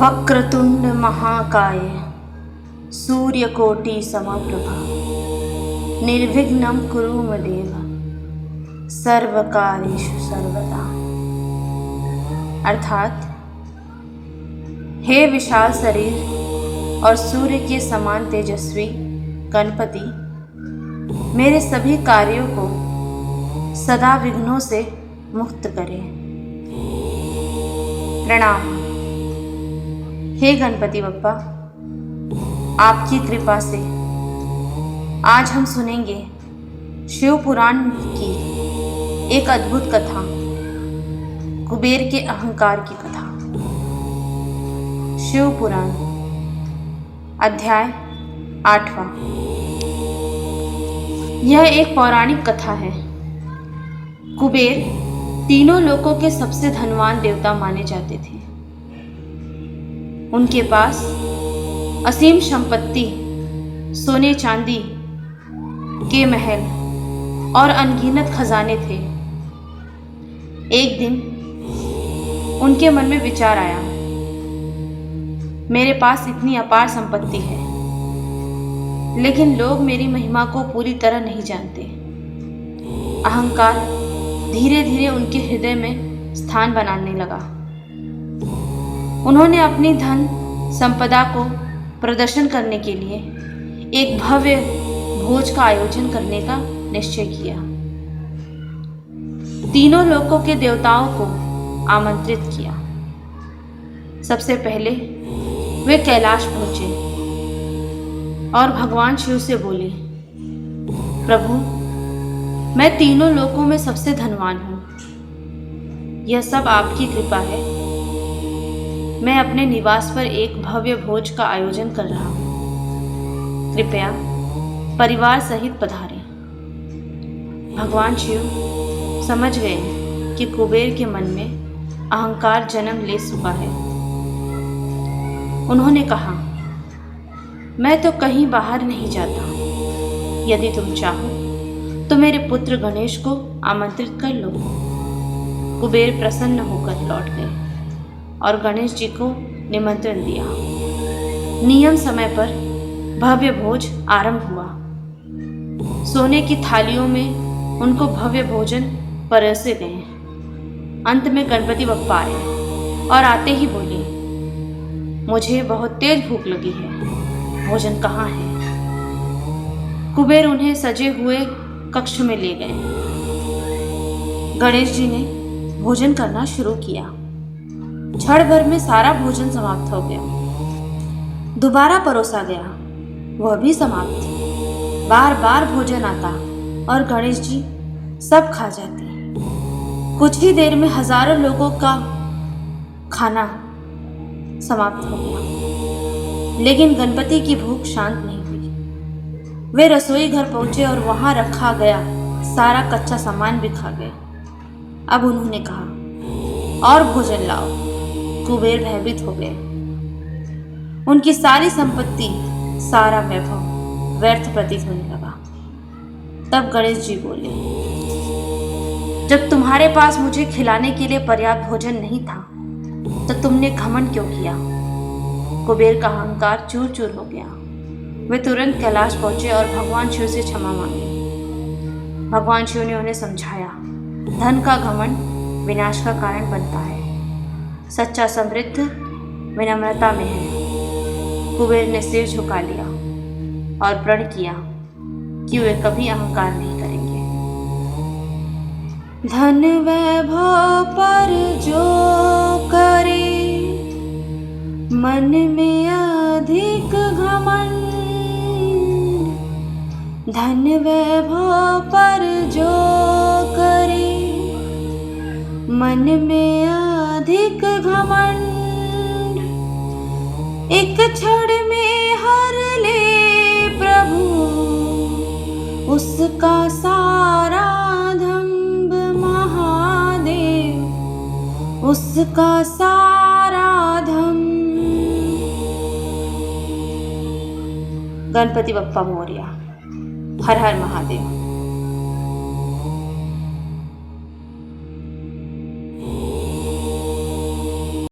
वक्रतुंड महाकाय सूर्यकोटि समप्रभा निर्विघ्नं कुरु मदेव सर्वकार्येषु सर्वदा। अर्थात, हे विशाल शरीर और सूर्य के समान तेजस्वी गणपति, मेरे सभी कार्यों को सदा विघ्नों से मुक्त करें। प्रणाम। हे गणपति बप्पा, आपकी कृपा से आज हम सुनेंगे शिव पुराण की एक अद्भुत कथा, कुबेर के अहंकार की कथा। शिव पुराण अध्याय 8वां। यह एक पौराणिक कथा है। कुबेर तीनों लोकों के सबसे धनवान देवता माने जाते थे। उनके पास असीम संपत्ति, सोने चांदी के महल और अनगिनत खजाने थे। एक दिन उनके मन में विचार आया, मेरे पास इतनी अपार संपत्ति है, लेकिन लोग मेरी महिमा को पूरी तरह नहीं जानते। अहंकार धीरे धीरे उनके हृदय में स्थान बनाने लगा। उन्होंने अपनी धन संपदा को प्रदर्शन करने के लिए एक भव्य भोज का आयोजन करने का निश्चय किया। तीनों लोकों के देवताओं को आमंत्रित किया। सबसे पहले वे कैलाश पहुंचे और भगवान शिव से बोले, प्रभु, मैं तीनों लोकों में सबसे धनवान हूं। यह सब आपकी कृपा है। मैं अपने निवास पर एक भव्य भोज का आयोजन कर रहा हूं। कृपया परिवार सहित पधारें। भगवान शिव समझ गए कि कुबेर के मन में अहंकार जन्म ले चुका है। उन्होंने कहा, मैं तो कहीं बाहर नहीं जाता। यदि तुम चाहो तो मेरे पुत्र गणेश को आमंत्रित कर लो। कुबेर प्रसन्न होकर लौट गए और गणेश जी को निमंत्रण दिया। नियम समय पर भव्य भोज आरंभ हुआ। सोने की थालियों में उनको भव्य भोजन परोसे गए। अंत में गणपति बप्पा आए और आते ही बोले, मुझे बहुत तेज भूख लगी है, भोजन कहाँ है? कुबेर उन्हें सजे हुए कक्ष में ले गए। गणेश जी ने भोजन करना शुरू किया। क्षण भर में सारा भोजन समाप्त हो गया। दोबारा परोसा गया, वह भी समाप्त। बार बार भोजन आता और गणेश जी सब खा जाते। कुछ ही देर में हजारों लोगों का खाना समाप्त हो गया, लेकिन गणपति की भूख शांत नहीं हुई। वे रसोई घर पहुंचे और वहां रखा गया सारा कच्चा सामान भी खा गए। अब उन्होंने कहा, और भोजन लाओ। कुबेर भयभीत हो गए। उनकी सारी संपत्ति, सारा वैभव व्यर्थ प्रतीत होने लगा। तब गणेश जी बोले, जब तुम्हारे पास मुझे खिलाने के लिए पर्याप्त भोजन नहीं था, तो तुमने घमंड क्यों किया? कुबेर का अहंकार चूर चूर हो गया। वे तुरंत कैलाश पहुंचे और भगवान शिव से क्षमा मांगी। भगवान शिव ने उन्हें समझाया, धन का घमंड विनाश का कारण बनता है। सच्चा समृद्ध विनम्रता में है। कुबेर ने सिर झुका लिया और प्रण किया कि वे कभी अहंकार नहीं करेंगे। धन वैभव पर जो करे, मन में अधिक घमंड। धन वैभव पर जो करे, मन में अधिक घमंड। एक क्षण में हर ले प्रभु उसका सारा दंभ। महादेव उसका सारा दंभ। गणपति बप्पा मोरया। हर हर महादेव।